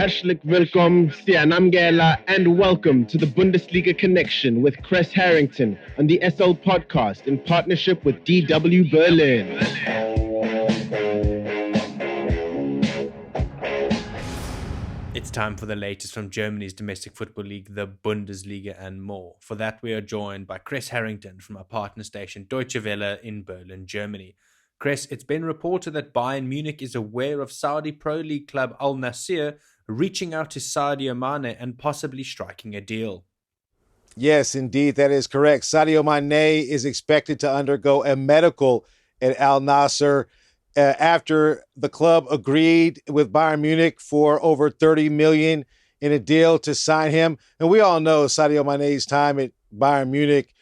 Herzlich willkommen, Sianamgela, and welcome to the Bundesliga Connection with Kres Harrington on the SL podcast in partnership with DW Berlin. It's time for the latest from Germany's domestic football league, the Bundesliga, and more. For that, we are joined by Kres Harrington from our partner station Deutsche Welle in Berlin, Germany. Kres, it's been reported that Bayern Munich is aware of Saudi Pro League club Al Nassr reaching out to Sadio Mane and possibly striking a deal. Yes, indeed, that is correct. Sadio Mane is expected to undergo a medical at Al Nassr after the club agreed with Bayern Munich for over $30 million in a deal to sign him. And we all know Sadio Mane's time at Bayern Munich,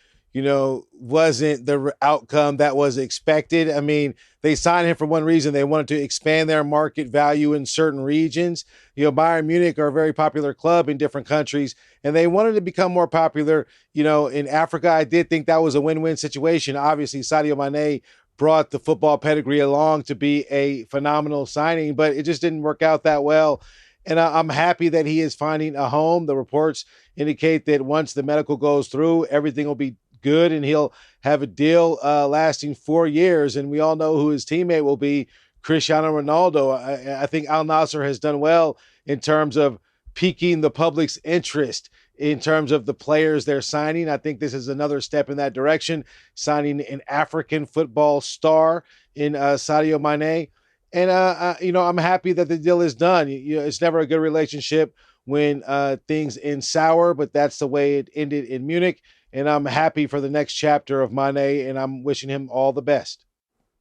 wasn't the outcome that was expected. I mean, they signed him for one reason. They wanted to expand their market value in certain regions. Bayern Munich are a very popular club in different countries, and they wanted to become more popular, in Africa. I did think that was a win-win situation. Obviously, Sadio Mane brought the football pedigree along to be a phenomenal signing, but it just didn't work out that well. And I'm happy that he is finding a home. The reports indicate that once the medical goes through, everything will be good and he'll have a deal lasting 4 years. And we all know who his teammate will be, Cristiano Ronaldo. I think Al Nassr has done well in terms of piquing the public's interest in terms of the players they're signing. I think this is another step in that direction, signing an African football star in Sadio Mane. And, I'm happy that the deal is done. It's never a good relationship when things end sour, but that's the way it ended in Munich. And I'm happy for the next chapter of Mane, and I'm wishing him all the best.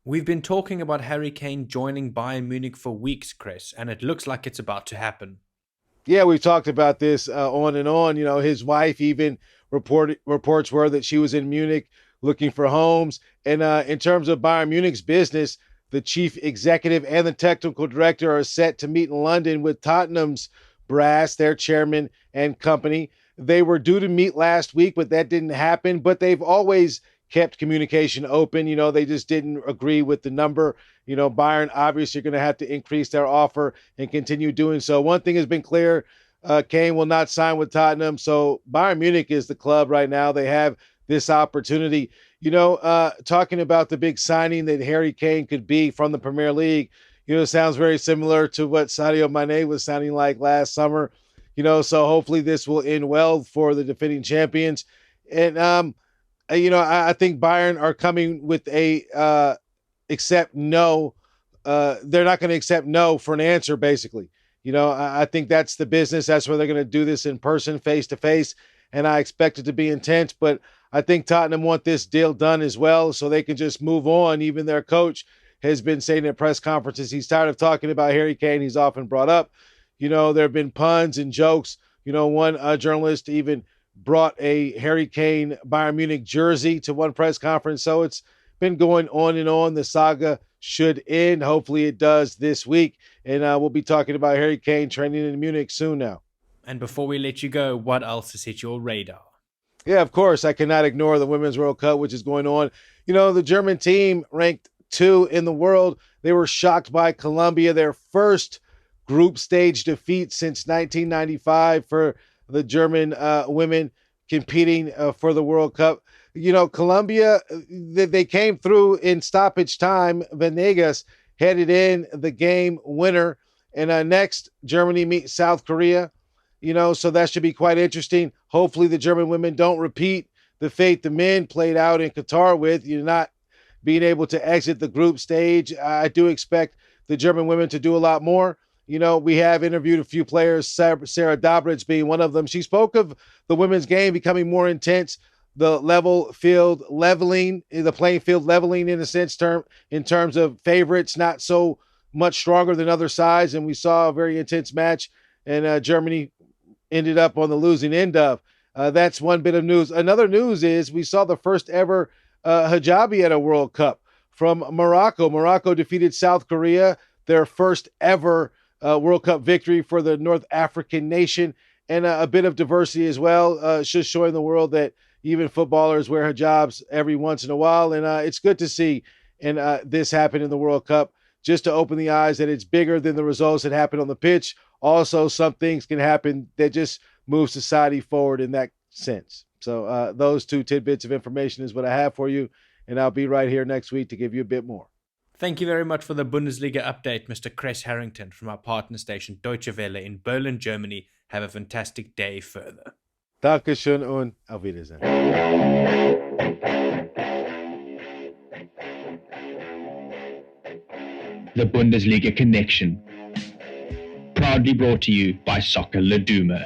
We've been talking about Harry Kane joining Bayern Munich for weeks, Kres, and it looks like it's about to happen. Yeah, we've talked about this on and on. His wife even reports were that she was in Munich looking for homes. And in terms of Bayern Munich's business, the chief executive and the technical director are set to meet in London with Tottenham's brass, their chairman and company. They were due to meet last week, but that didn't happen. But they've always kept communication open. They just didn't agree with the number. Bayern obviously are going to have to increase their offer and continue doing so. One thing has been clear, Kane will not sign with Tottenham. So Bayern Munich is the club right now. They have this opportunity. Talking about the big signing that Harry Kane could be from the Premier League, sounds very similar to what Sadio Mane was sounding like last summer. So hopefully this will end well for the defending champions. And, I think Bayern are coming with a accept no. They're not going to accept no for an answer, basically. I think that's the business. That's where they're going to do this in person, face to face. And I expect it to be intense. But I think Tottenham want this deal done as well so they can just move on. Even their coach has been saying at press conferences he's tired of talking about Harry Kane. He's often brought up. There have been puns and jokes. One journalist even brought a Harry Kane Bayern Munich jersey to one press conference. So it's been going on and on. The saga should end. Hopefully it does this week. And we'll be talking about Harry Kane training in Munich soon now. And before we let you go, what else has hit your radar? Yeah, of course. I cannot ignore the Women's World Cup, which is going on. The German team ranked 2 in the world. They were shocked by Colombia, their first group stage defeat since 1995 for the German women competing for the World Cup. Colombia, they came through in stoppage time. Venegas headed in the game winner. And next, Germany meets South Korea. So that should be quite interesting. Hopefully the German women don't repeat the fate the men played out in Qatar with. Not being able to exit the group stage. I do expect the German women to do a lot more. We have interviewed a few players, Sarah Dobrich being one of them. She spoke of the women's game becoming more intense, the playing field leveling in a sense in terms of favorites, not so much stronger than other sides. And we saw a very intense match, and Germany ended up on the losing end of. That's one bit of news. Another news is we saw the first ever hijabi at a World Cup from Morocco. Morocco defeated South Korea, their first ever World Cup victory for the North African nation, and a bit of diversity as well, just showing the world that even footballers wear hijabs every once in a while. And it's good to see this happen in the World Cup. just to open the eyes that it's bigger than the results that happen on the pitch. Also, some things can happen that just move society forward in that sense. So those 2 tidbits of information is what I have for you, and I'll be right here next week to give you a bit more. Thank you very much for the Bundesliga update, Mr. Kres Harrington from our partner station Deutsche Welle in Berlin, Germany. Have a fantastic day further. Dankeschön und auf Wiedersehen. The Bundesliga Connection. Proudly brought to you by Soccer Laduma.